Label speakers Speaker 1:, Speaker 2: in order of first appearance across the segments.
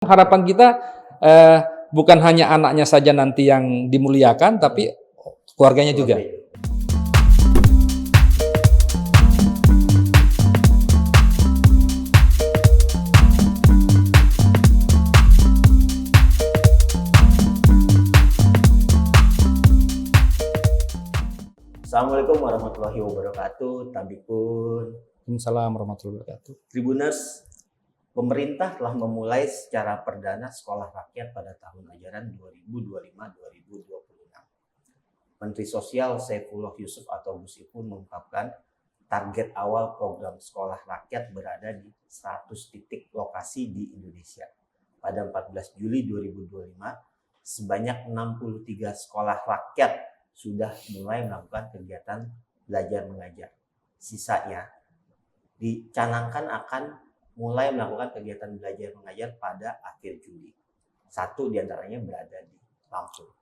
Speaker 1: Harapan kita bukan hanya anaknya saja nanti yang dimuliakan, tapi keluarganya juga.
Speaker 2: Assalamualaikum warahmatullahi wabarakatuh, Tabikun.
Speaker 1: Waalaikumsalam warahmatullahi wabarakatuh.
Speaker 2: Tribuners, pemerintah telah memulai secara perdana sekolah rakyat pada tahun ajaran 2025-2026. Menteri Sosial Saifullah Yusuf atau Gus Ipul mengungkapkan target awal program sekolah rakyat berada di 100 titik lokasi di Indonesia. Pada 14 Juli 2025, sebanyak 63 sekolah rakyat sudah mulai melakukan kegiatan belajar mengajar. Sisanya dicanangkan akan mulai melakukan kegiatan belajar mengajar pada akhir Juli. Satu diantaranya berada di Lampung.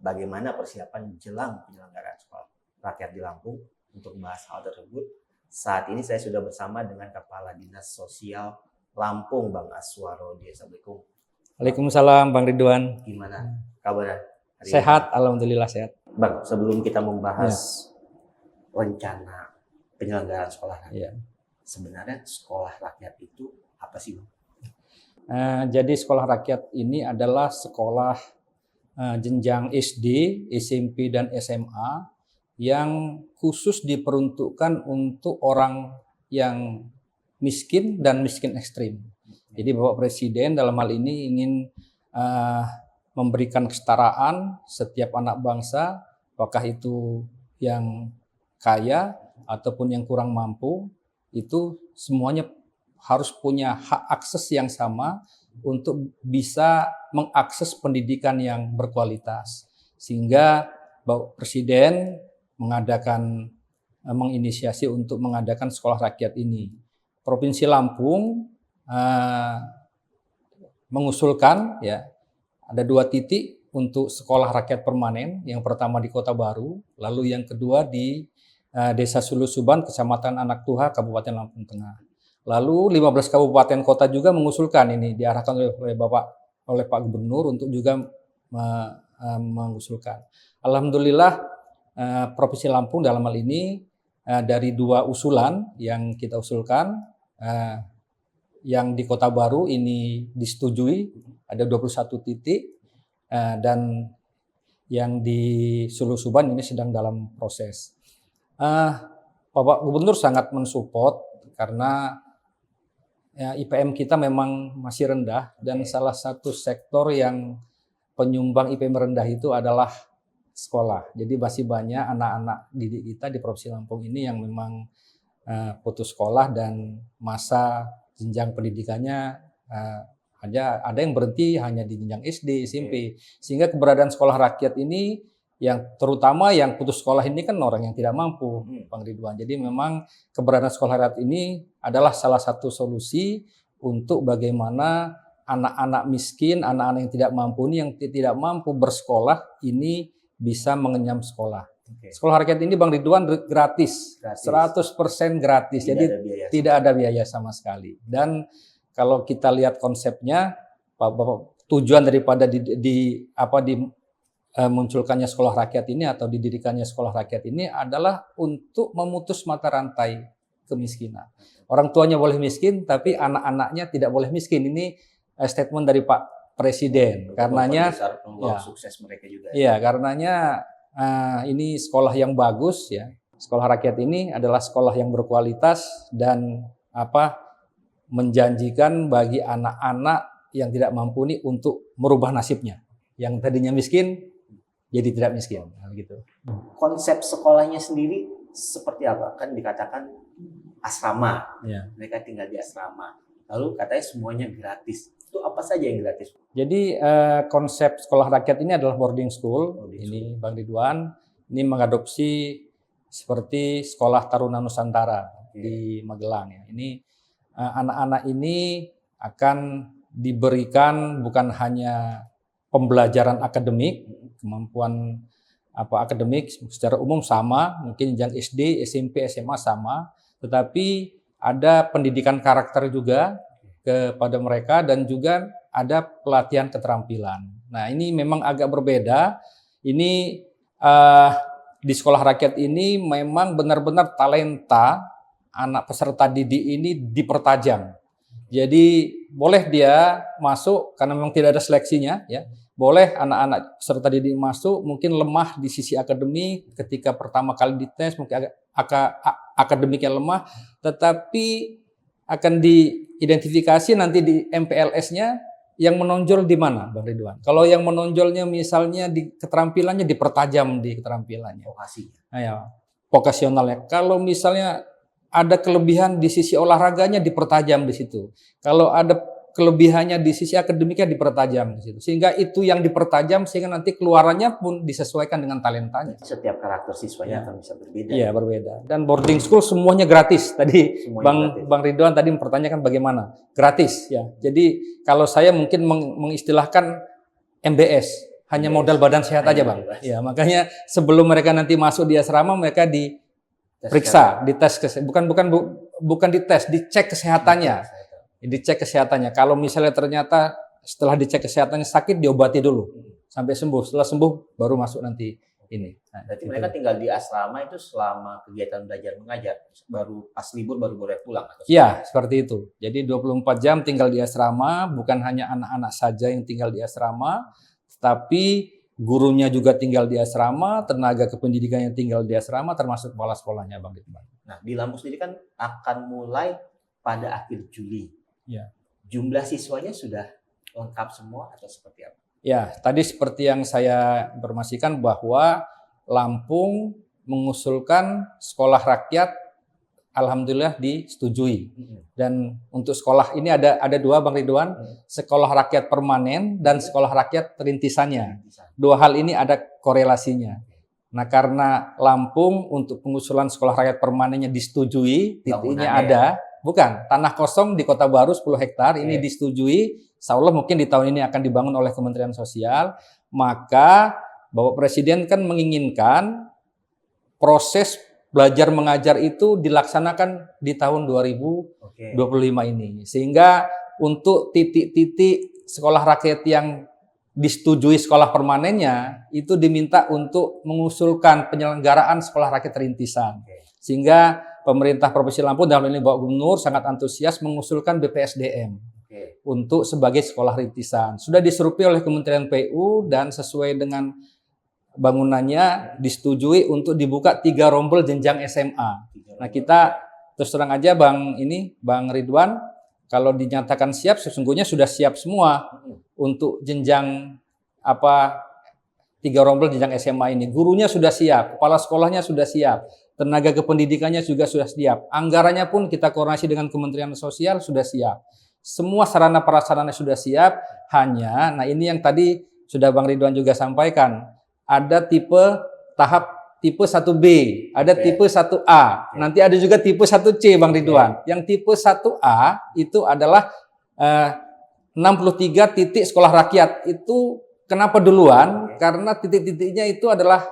Speaker 2: Bagaimana persiapan jelang penyelenggaraan sekolah rakyat di Lampung? Untuk membahas hal tersebut, saat ini saya sudah bersama dengan Kepala Dinas Sosial Lampung, Bang Aswarodi. Assalamualaikum.
Speaker 1: Waalaikumsalam, Bang Ridwan.
Speaker 2: Gimana kabarnya?
Speaker 1: Sehat, alhamdulillah sehat.
Speaker 2: Bang, sebelum kita membahas rencana penyelenggaraan sekolah rakyat, sebenarnya sekolah rakyat itu apa sih, Bang?
Speaker 1: Jadi sekolah rakyat ini adalah sekolah jenjang SD, SMP, dan SMA yang khusus diperuntukkan untuk orang yang miskin dan miskin ekstrim. Jadi Bapak Presiden dalam hal ini ingin memberikan kesetaraan setiap anak bangsa, apakah itu yang kaya ataupun yang kurang mampu, itu semuanya harus punya hak akses yang sama untuk bisa mengakses pendidikan yang berkualitas. Sehingga Bapak Presiden menginisiasi untuk mengadakan sekolah rakyat ini. Provinsi Lampung mengusulkan ada 2 titik untuk sekolah rakyat permanen. Yang pertama di Kota Baru, lalu yang kedua di Desa Sulusuban, Kecamatan Anak Tuha, Kabupaten Lampung Tengah. Lalu 15 kabupaten kota juga mengusulkan ini, diarahkan oleh Pak Gubernur untuk juga mengusulkan. Alhamdulillah Provinsi Lampung dalam hal ini dari 2 usulan yang kita usulkan, yang di Kota Baru ini disetujui, ada 21 titik, dan yang di Sulusuban ini sedang dalam proses. Bapak Gubernur sangat mensupport karena IPM kita memang masih rendah, dan salah satu sektor yang penyumbang IPM rendah itu adalah sekolah. Jadi masih banyak anak-anak didik kita di Provinsi Lampung ini yang memang putus sekolah dan masa jenjang pendidikannya ada yang berhenti hanya di jenjang SD, SMP. Sehingga keberadaan sekolah rakyat ini, yang terutama yang putus sekolah ini kan orang yang tidak mampu, Bang Ridwan. Jadi memang keberadaan sekolah rakyat ini adalah salah satu solusi untuk bagaimana anak-anak miskin, anak-anak yang tidak mampu ini, yang tidak mampu bersekolah ini bisa mengenyam sekolah. Sekolah rakyat ini, Bang Ridwan, gratis. 100% gratis. Jadi tidak ada biaya sama sekali. Dan kalau kita lihat konsepnya, tujuan daripada munculkannya sekolah rakyat ini atau didirikannya sekolah rakyat ini adalah untuk memutus mata rantai kemiskinan. Orang tuanya boleh miskin, tapi anak-anaknya tidak boleh miskin. Ini statement dari Pak Presiden. Karenanya,
Speaker 2: sukses mereka juga.
Speaker 1: Iya, karenanya ini sekolah yang bagus ya. Sekolah rakyat ini adalah sekolah yang berkualitas dan menjanjikan bagi anak-anak yang tidak mampu ini untuk merubah nasibnya. Yang tadinya miskin jadi tidak miskin, gitu.
Speaker 2: Konsep sekolahnya sendiri seperti apa? Kan dikatakan asrama, mereka tinggal di asrama. Lalu katanya semuanya gratis. Itu apa saja yang gratis?
Speaker 1: Jadi konsep sekolah rakyat ini adalah boarding school. Ini Bang Ridwan, ini mengadopsi seperti sekolah Taruna Nusantara di Magelang. Ini anak-anak ini akan diberikan bukan hanya pembelajaran akademik, kemampuan akademik secara umum sama, mungkin jenjang SD, SMP, SMA sama, tetapi ada pendidikan karakter juga, kepada mereka dan juga ada pelatihan keterampilan. Nah, ini memang agak berbeda. Ini di sekolah rakyat ini memang benar-benar talenta anak peserta didik ini dipertajam. Jadi boleh dia masuk karena memang tidak ada seleksinya, ya. Boleh anak-anak peserta didik masuk, mungkin lemah di sisi akademik ketika pertama kali dites, mungkin akademiknya lemah, tetapi akan diidentifikasi nanti di MPLS-nya yang menonjol di mana, Bang Ridwan? Kalau yang menonjolnya misalnya di keterampilannya dipertajam di keterampilannya. Nah, ya, vokasionalnya. Kalau misalnya ada kelebihan di sisi olahraganya dipertajam di situ. Kalau ada kelebihannya di sisi akademiknya dipertajam di situ. Sehingga itu yang dipertajam sehingga nanti keluarannya pun disesuaikan dengan talentanya.
Speaker 2: Setiap karakter siswanya akan bisa berbeda.
Speaker 1: Iya, berbeda. Dan boarding school semuanya gratis. Tadi
Speaker 2: Semuanya
Speaker 1: Bang Ridwan tadi mempertanyakan bagaimana? Gratis, ya. Jadi kalau saya mungkin mengistilahkan MBS, hanya modal badan sehat aja, Bang. Ya, makanya sebelum mereka nanti masuk di asrama mereka diperiksa, dites bukan dites, dicek kesehatannya. Dicek kesehatannya. Kalau misalnya ternyata setelah dicek kesehatannya sakit, diobati dulu sampai sembuh. Setelah sembuh baru masuk nanti ini. Nah,
Speaker 2: berarti mereka tinggal di asrama itu selama kegiatan belajar mengajar, baru pas libur baru boleh pulang.
Speaker 1: Iya, seperti itu. Jadi 24 jam tinggal di asrama, bukan hanya anak-anak saja yang tinggal di asrama, tapi gurunya juga tinggal di asrama, tenaga kependidikan yang tinggal di asrama, termasuk kepala sekolahnya, Bang Ridwan.
Speaker 2: Nah, di Lampung sendiri kan akan mulai pada akhir Juli.
Speaker 1: Ya.
Speaker 2: Jumlah siswanya sudah lengkap semua atau seperti apa?
Speaker 1: Ya, tadi seperti yang saya informasikan bahwa Lampung mengusulkan sekolah rakyat, alhamdulillah disetujui. Dan untuk sekolah ini ada dua, Bang Ridwan, sekolah rakyat permanen dan sekolah rakyat perintisannya. Dua hal ini ada korelasinya. Nah, karena Lampung untuk pengusulan sekolah rakyat permanennya disetujui, titiknya ada. Bukan, tanah kosong di Kota Baru 10 hektar ini disetujui, insya Allah mungkin di tahun ini akan dibangun oleh Kementerian Sosial, maka Bapak Presiden kan menginginkan proses belajar mengajar itu dilaksanakan di tahun 2025 ini. Sehingga untuk titik-titik sekolah rakyat yang disetujui sekolah permanennya, itu diminta untuk mengusulkan penyelenggaraan sekolah rakyat rintisan. Sehingga pemerintah Provinsi Lampung dalam ini Bapak Gubernur sangat antusias mengusulkan BPSDM untuk sebagai sekolah rintisan. Sudah disurvei oleh Kementerian PU dan sesuai dengan bangunannya disetujui untuk dibuka 3 rombel jenjang SMA. Nah, kita terus terang aja Bang Ridwan, kalau dinyatakan siap sesungguhnya sudah siap semua untuk jenjang 3 rombel jenjang SMA ini. Gurunya sudah siap, kepala sekolahnya sudah siap, tenaga kependidikannya juga sudah siap. Anggarannya pun kita koordinasi dengan Kementerian Sosial sudah siap. Semua sarana prasarana sudah siap. Hanya, nah ini yang tadi sudah Bang Ridwan juga sampaikan. Ada tahap tipe 1B, ada tipe 1A. Nanti ada juga tipe 1C, Bang Ridwan. Yang tipe 1A itu adalah 63 titik sekolah rakyat. Itu kenapa duluan? Karena titik-titiknya itu adalah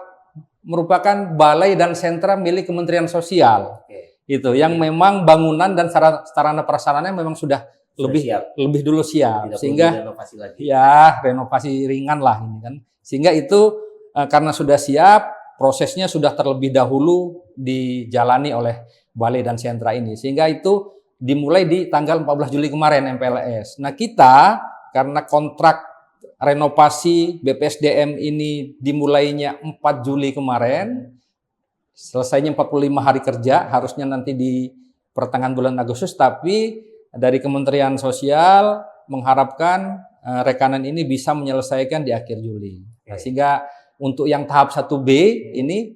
Speaker 1: merupakan balai dan sentra milik Kementerian Sosial. Itu yang memang bangunan dan sarana prasarananya memang sudah lebih dulu siap.
Speaker 2: Tidak
Speaker 1: sehingga
Speaker 2: renovasi lagi.
Speaker 1: Ya, renovasi ringan lah ini kan. Sehingga itu karena sudah siap, prosesnya sudah terlebih dahulu dijalani oleh balai dan sentra ini. Sehingga itu dimulai di tanggal 14 Juli kemarin MPLS. Nah, kita karena kontrak renovasi BPSDM ini dimulainya 4 Juli kemarin, selesainya 45 hari kerja, harusnya nanti di pertengahan bulan Agustus, tapi dari Kementerian Sosial mengharapkan rekanan ini bisa menyelesaikan di akhir Juli. Nah, sehingga untuk yang tahap 1B ini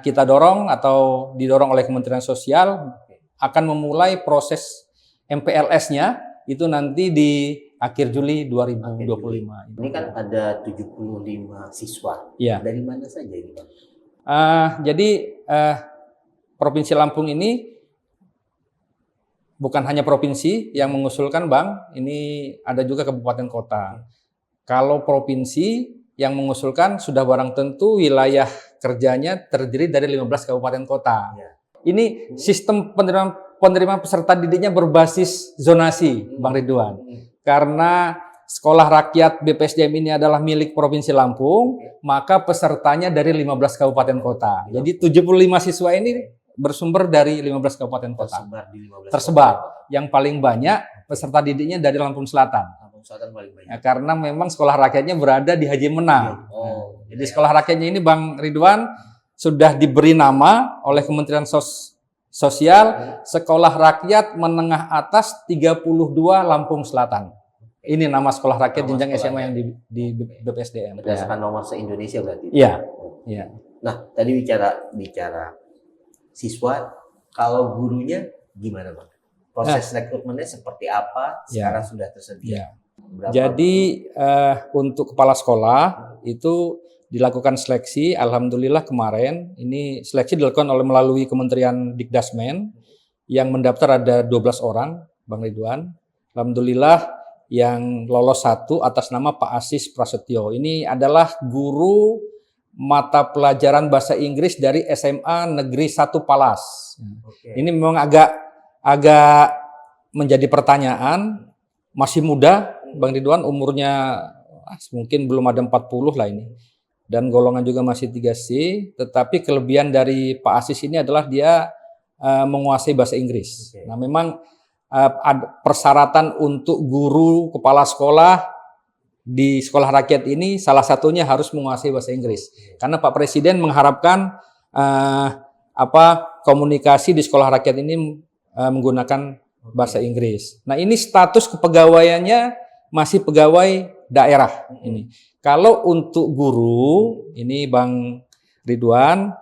Speaker 1: kita dorong atau didorong oleh Kementerian Sosial akan memulai proses MPLS-nya itu nanti di akhir Juli 2025.
Speaker 2: Ini kan ada 75 siswa.
Speaker 1: Ya.
Speaker 2: Dari mana saja ini, Bang?
Speaker 1: Jadi Provinsi Lampung ini bukan hanya provinsi yang mengusulkan, Bang. Ini ada juga kabupaten kota. Kalau provinsi yang mengusulkan sudah barang tentu wilayah kerjanya terdiri dari 15 kabupaten kota. Ini sistem penerimaan penerimaan peserta didiknya berbasis zonasi, Bang Ridwan. Karena sekolah rakyat BPSDM ini adalah milik Provinsi Lampung, maka pesertanya dari 15 kabupaten kota. Jadi 75 siswa ini bersumber dari 15 kabupaten kota.
Speaker 2: Tersebar di 15
Speaker 1: Tersebar.
Speaker 2: kabupaten.
Speaker 1: Yang paling banyak peserta didiknya dari Lampung Selatan.
Speaker 2: Lampung Selatan paling banyak.
Speaker 1: Ya, karena memang sekolah rakyatnya berada di Haji Menang. Jadi sekolah rakyatnya ini, Bang Ridwan, sudah diberi nama oleh Kementerian Sosial Sekolah Rakyat Menengah Atas 32 Lampung Selatan. Ini nama sekolah rakyat jenjang SMA yang di BPSDM.
Speaker 2: Berdasarkan nomor se-Indonesia berarti.
Speaker 1: Iya. Iya.
Speaker 2: Nah, tadi bicara siswa, kalau gurunya gimana, Bang? Proses rekrutmennya seperti apa? Sekarang sudah tersedia.
Speaker 1: Jadi untuk kepala sekolah itu dilakukan seleksi. Alhamdulillah kemarin ini seleksi dilakukan melalui Kementerian Dikdasmen, yang mendaftar ada 12 orang, Bang Ridwan. Alhamdulillah yang lolos 1 atas nama Pak Asis Prasetyo. Ini adalah guru mata pelajaran bahasa Inggris dari SMA Negeri 1 Palas. Ini memang agak menjadi pertanyaan. Masih muda, Bang Ridwan, umurnya mungkin belum ada 40 lah ini. Dan golongan juga masih 3C, tetapi kelebihan dari Pak Asis ini adalah dia menguasai bahasa Inggris. Nah, memang ada persyaratan untuk guru kepala sekolah di sekolah rakyat ini, salah satunya harus menguasai bahasa Inggris. Karena Pak Presiden mengharapkan komunikasi di sekolah rakyat ini menggunakan bahasa Inggris. Nah, ini status kepegawaiannya masih pegawai daerah ini. Kalau untuk guru ini, Bang Ridwan,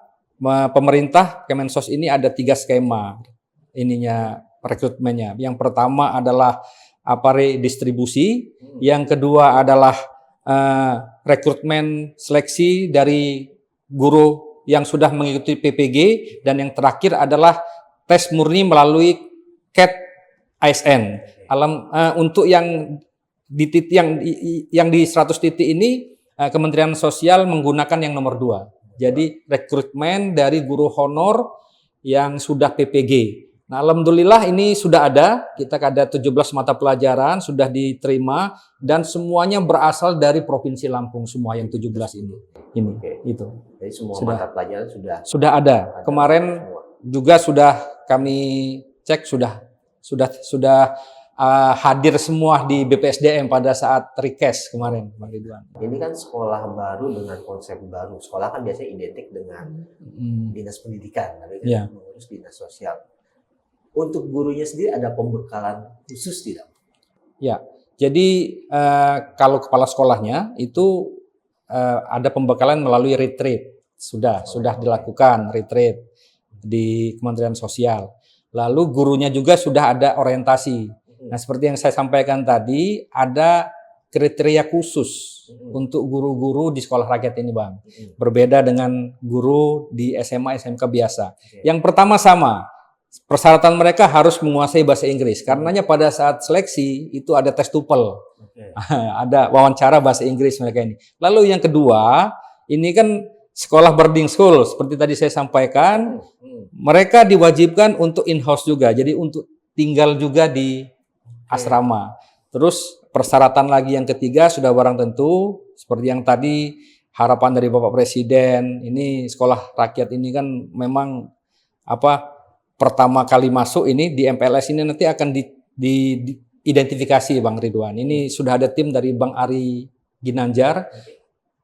Speaker 1: pemerintah Kemensos ini ada 3 skema ininya rekrutmennya. Yang pertama adalah redistribusi, yang kedua adalah rekrutmen seleksi dari guru yang sudah mengikuti PPG, dan yang terakhir adalah tes murni melalui CAT ASN. Untuk yang di titik yang di 100 titik ini Kementerian Sosial menggunakan yang nomor 2. Jadi rekrutmen dari guru honor yang sudah PPG. Nah, alhamdulillah ini sudah ada. Kita ada 17 mata pelajaran sudah diterima, dan semuanya berasal dari Provinsi Lampung, semua yang 17 ini. Itu.
Speaker 2: Jadi semua mata pelajaran
Speaker 1: sudah ada. Kemarin semua juga sudah kami cek, sudah hadir semua di BPSDM pada saat request kemarin, Bang Ridwan.
Speaker 2: Ini kan sekolah baru dengan konsep baru. Sekolah kan biasanya identik dengan dinas pendidikan, tapi kan mengurus dinas sosial. Untuk gurunya sendiri ada pembekalan khusus tidak? Ya,
Speaker 1: jadi kalau kepala sekolahnya itu ada pembekalan melalui retreat. Sudah dilakukan retreat di Kementerian Sosial. Lalu gurunya juga sudah ada orientasi. Nah, seperti yang saya sampaikan tadi, ada kriteria khusus untuk guru-guru di sekolah rakyat ini, Bang. Berbeda dengan guru di SMA, SMK biasa. Yang pertama sama. Persyaratan mereka harus menguasai bahasa Inggris. Karenanya pada saat seleksi itu ada tes TOEFL. Ada wawancara bahasa Inggris mereka ini. Lalu yang kedua, ini kan sekolah boarding school. Seperti tadi saya sampaikan, mereka diwajibkan untuk in-house juga. Jadi untuk tinggal juga di asrama. Terus persyaratan lagi yang ketiga sudah barang tentu. Seperti yang tadi harapan dari Bapak Presiden. Ini sekolah rakyat ini kan memang pertama kali masuk ini di MPLS ini nanti akan diidentifikasi, Bang Ridwan. Ini sudah ada tim dari Bang Ari Ginanjar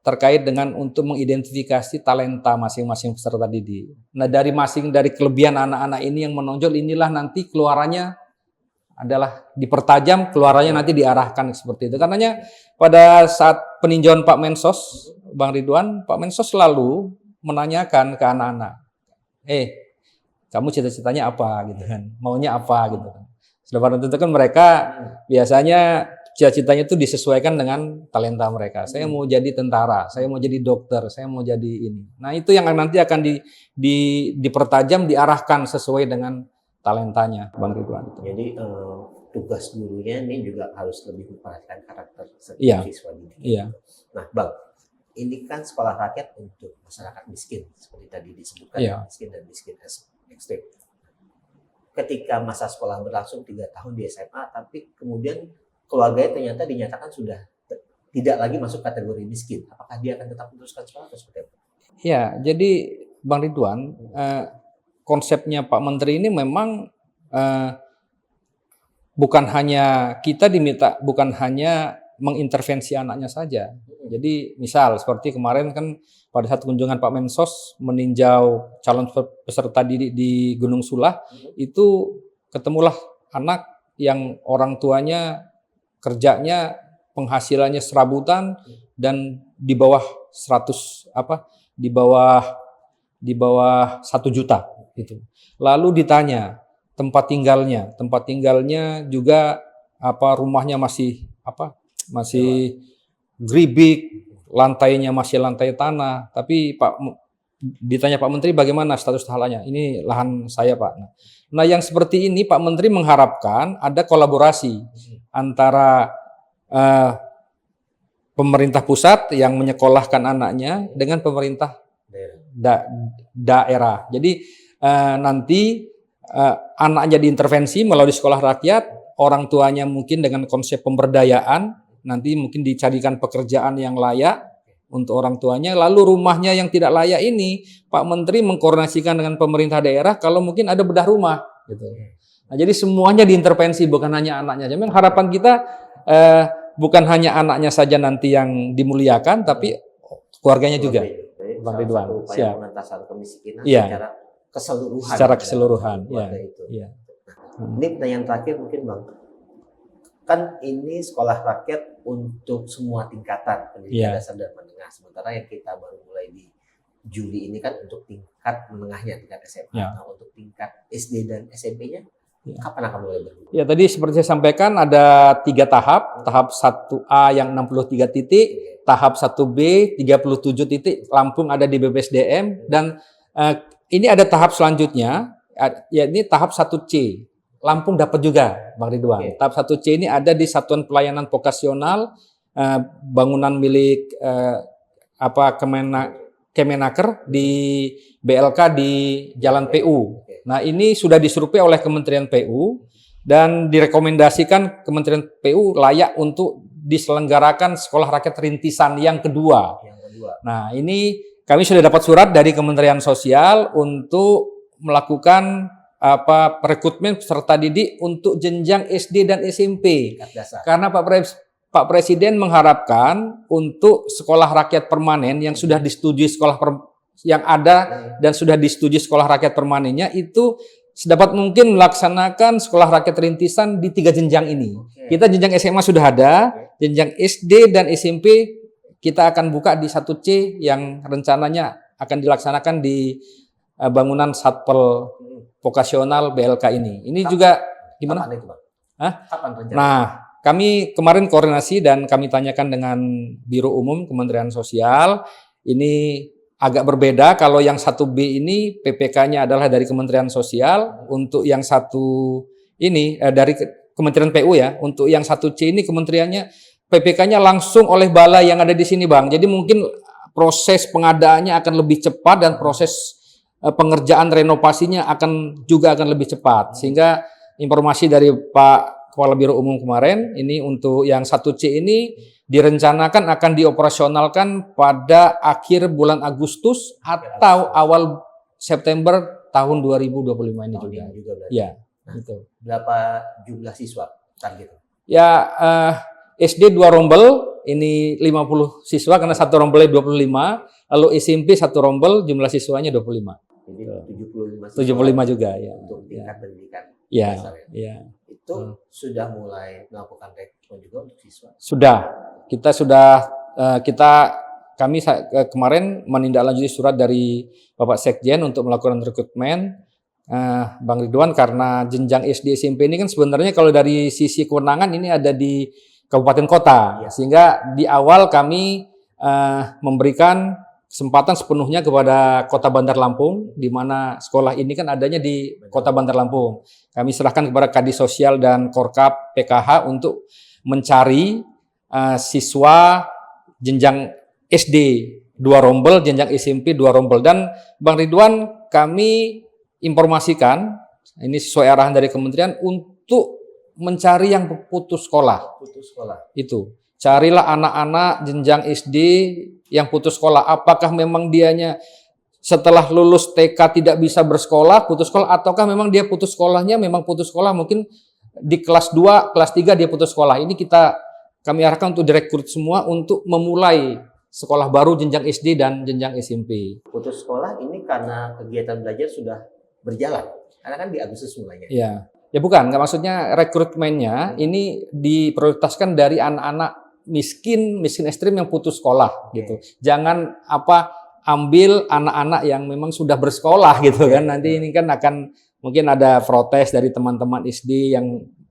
Speaker 1: terkait dengan untuk mengidentifikasi talenta masing-masing peserta didik. Nah, dari kelebihan anak-anak ini yang menonjol, inilah nanti keluarannya adalah dipertajam, keluarannya nanti diarahkan seperti itu. Karenanya pada saat peninjauan Pak Mensos, Bang Ridwan, Pak Mensos selalu menanyakan ke anak-anak, kamu cita-citanya apa gitu kan, maunya apa gitu kan. Sudah pada tentu kan mereka biasanya cita-citanya itu disesuaikan dengan talenta mereka. Saya mau jadi tentara, saya mau jadi dokter, saya mau jadi ini. Nah, itu yang nanti akan dipertajam, diarahkan sesuai dengan talentanya, Bang Ridwan.
Speaker 2: Jadi tugas gurunya ini juga harus lebih memperhatikan karakter setiap siswa didik.
Speaker 1: Iya.
Speaker 2: Nah, Bang, ini kan sekolah rakyat untuk masyarakat miskin seperti tadi disebutkan, miskin dan miskin ekstrim. ketika masa sekolah berlangsung 3 tahun di SMA, tapi kemudian keluarganya ternyata dinyatakan sudah tidak lagi masuk kategori miskin. Apakah dia akan tetap meneruskan sekolah atau seperti apa?
Speaker 1: Ya, jadi Bang Ridwan, konsepnya Pak Menteri ini memang bukan hanya kita diminta, bukan hanya mengintervensi anaknya saja. Jadi misal seperti kemarin kan pada saat kunjungan Pak Mensos meninjau calon peserta didik di Gunung Sulah, itu ketemulah anak yang orang tuanya kerjanya penghasilannya serabutan dan di bawah 100 di bawah 1 juta gitu. Lalu ditanya tempat tinggalnya juga rumahnya masih geribik, lantainya masih lantai tanah, tapi ditanya Pak Menteri bagaimana status tanahnya? Ini lahan saya, Pak. Nah, yang seperti ini Pak Menteri mengharapkan ada kolaborasi antara pemerintah pusat yang menyekolahkan anaknya dengan pemerintah daerah. Jadi nanti anaknya diintervensi melalui sekolah rakyat, orang tuanya mungkin dengan konsep pemberdayaan, nanti mungkin dicarikan pekerjaan yang layak untuk orang tuanya, lalu rumahnya yang tidak layak ini Pak Menteri mengkoordinasikan dengan pemerintah daerah kalau mungkin ada bedah rumah gitu. Nah, jadi semuanya diintervensi, bukan hanya anaknya. Jadi harapan kita bukan hanya anaknya saja nanti yang dimuliakan, tapi keluarganya juga. Bang Ridwan,
Speaker 2: upaya pengentasan kemiskinan
Speaker 1: secara keseluruhan.
Speaker 2: Ya. Ini pertanyaan terakhir mungkin Bang. Kan ini sekolah rakyat untuk semua tingkatan pendidikan dasar dan menengah. Sementara yang kita baru mulai di Juli ini kan untuk tingkat menengahnya, tingkat SMA. Nah, untuk tingkat SD dan SMP-nya kapan akan mulai berlaku?
Speaker 1: Ya, tadi seperti saya sampaikan ada 3 tahap. Tahap 1A yang 63 titik, tahap 1B 37 titik, Lampung ada di BPSDM, dan ini ada tahap selanjutnya, yakni tahap 1C. Lampung dapat juga, Bang Ridwan. Tahap 1C ini ada di Satuan Pelayanan Vokasional, bangunan milik Kemenaker di BLK di Jalan PU. Nah, ini sudah disurvei oleh Kementerian PU dan direkomendasikan Kementerian PU layak untuk diselenggarakan sekolah rakyat rintisan yang kedua. Nah, ini kami sudah dapat surat dari Kementerian Sosial untuk melakukan rekrutmen peserta didik untuk jenjang SD dan SMP. Karena Pak Presiden mengharapkan untuk sekolah rakyat permanen yang sudah disetujui yang ada dan sudah disetujui sekolah rakyat permanennya itu sedapat mungkin melaksanakan sekolah rakyat rintisan di 3 jenjang ini. Kita jenjang SMA sudah ada, jenjang SD dan SMP kita akan buka di 1C yang rencananya akan dilaksanakan di bangunan Satpel Vokasional BLK ini. Ini juga gimana?
Speaker 2: Kapan itu, Bang? Kapan rencana?
Speaker 1: Nah, kami kemarin koordinasi dan kami tanyakan dengan Biro Umum Kementerian Sosial. Ini agak berbeda. Kalau yang 1B ini PPK-nya adalah dari Kementerian Sosial. Untuk yang 1 ini dari Kementerian PU ya. Untuk yang 1C ini kementeriannya PPK-nya langsung oleh balai yang ada di sini, Bang. Jadi mungkin proses pengadaannya akan lebih cepat dan proses pengerjaan renovasinya akan lebih cepat. Sehingga informasi dari Pak Kepala Biro Umum kemarin, ini untuk yang 1C ini direncanakan akan dioperasionalkan pada akhir bulan Agustus atau awal September tahun 2025 ini juga. Ya, gitu.
Speaker 2: Berapa jumlah siswa target?
Speaker 1: Ya, SD 2 rombel, ini 50 siswa karena 1 rombelnya 25, lalu SMP 1 rombel jumlah siswanya 25.
Speaker 2: Jadi 75
Speaker 1: juga ya.
Speaker 2: Untuk tingkat pendidikan
Speaker 1: dasar
Speaker 2: ya.
Speaker 1: Ya.
Speaker 2: Itu sudah mulai melakukan rekrutmen juga untuk siswa.
Speaker 1: Sudah. Kami kemarin menindaklanjuti surat dari Bapak Sekjen untuk melakukan rekrutmen Bang Ridwan, karena jenjang SD SMP ini kan sebenarnya kalau dari sisi kewenangan ini ada di kabupaten kota. Sehingga di awal kami memberikan kesempatan sepenuhnya kepada Kota Bandar Lampung, di mana sekolah ini kan adanya di Kota Bandar Lampung. Kami serahkan kepada Kadis Sosial dan Korkap PKH untuk mencari siswa jenjang SD 2 rombel, jenjang SMP 2 rombel. Dan Bang Ridwan, kami informasikan ini sesuai arahan dari kementerian untuk mencari yang putus sekolah.
Speaker 2: Putus sekolah.
Speaker 1: Itu. Carilah anak-anak jenjang SD yang putus sekolah. Apakah memang dianya setelah lulus TK tidak bisa bersekolah, putus sekolah, ataukah memang dia putus sekolahnya memang putus sekolah mungkin di kelas 2, kelas 3 dia putus sekolah. Ini kami arahkan untuk direkrut semua untuk memulai sekolah baru jenjang SD dan jenjang SMP.
Speaker 2: Putus sekolah ini karena kegiatan belajar sudah berjalan. Karena kan di Agustus mulainya.
Speaker 1: Iya. Ya bukan, nggak maksudnya rekrutmennya ini diprioritaskan dari anak-anak miskin ekstrim yang putus sekolah gitu. Jangan ambil anak-anak yang memang sudah bersekolah gitu kan. Nanti ini kan akan mungkin ada protes dari teman-teman SD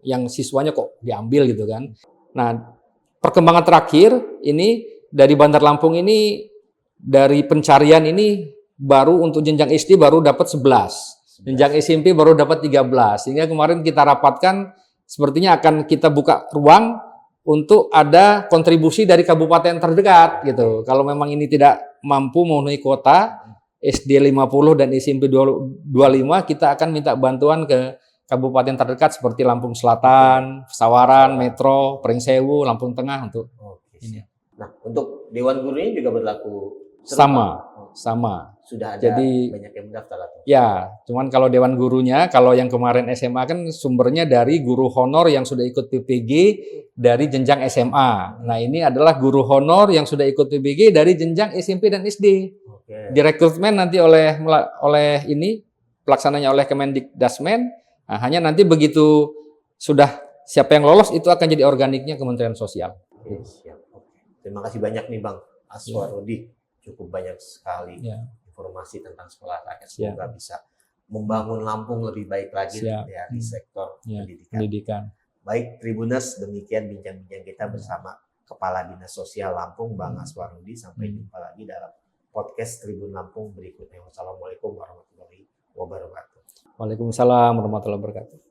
Speaker 1: yang siswanya kok diambil gitu kan. Nah, perkembangan terakhir ini dari Bandar Lampung ini dari pencarian ini baru untuk jenjang SD baru dapat 11. Jenjang SMP baru dapat 13. Sehingga kemarin kita rapatkan sepertinya akan kita buka ruang untuk ada kontribusi dari kabupaten terdekat gitu. Kalau memang ini tidak mampu memenuhi kuota SD 50 dan SMP 25, kita akan minta bantuan ke kabupaten terdekat seperti Lampung Selatan, Sawaran, Metro, Pringsewu, Lampung Tengah untuk ini.
Speaker 2: Nah, untuk Dewan Gurunya juga berlaku
Speaker 1: sama.
Speaker 2: Sudah ada
Speaker 1: Jadi,
Speaker 2: banyak yang mendaftar atau?
Speaker 1: Ya, cuman kalau Dewan Gurunya, kalau yang kemarin SMA kan sumbernya dari guru honor yang sudah ikut PPG dari jenjang SMA. Nah, ini adalah guru honor yang sudah ikut PPG dari jenjang SMP dan SD. Direkrutmen nanti oleh ini pelaksananya oleh Kemendikdasmen. Nah, hanya nanti begitu sudah siapa yang lolos itu akan jadi organiknya Kementerian Sosial.
Speaker 2: Oke, siap. Terima kasih banyak nih Bang Aswarudi. Cukup banyak sekali informasi tentang sekolah rakyat. Semoga bisa membangun Lampung lebih baik lagi di sektor pendidikan. Baik Tribuners, demikian bincang-bincang kita bersama Kepala Dinas Sosial Lampung, Bang Aswarudi. Sampai jumpa lagi dalam podcast Tribun Lampung berikutnya. Wassalamualaikum warahmatullahi wabarakatuh.
Speaker 1: Waalaikumsalam warahmatullahi wabarakatuh.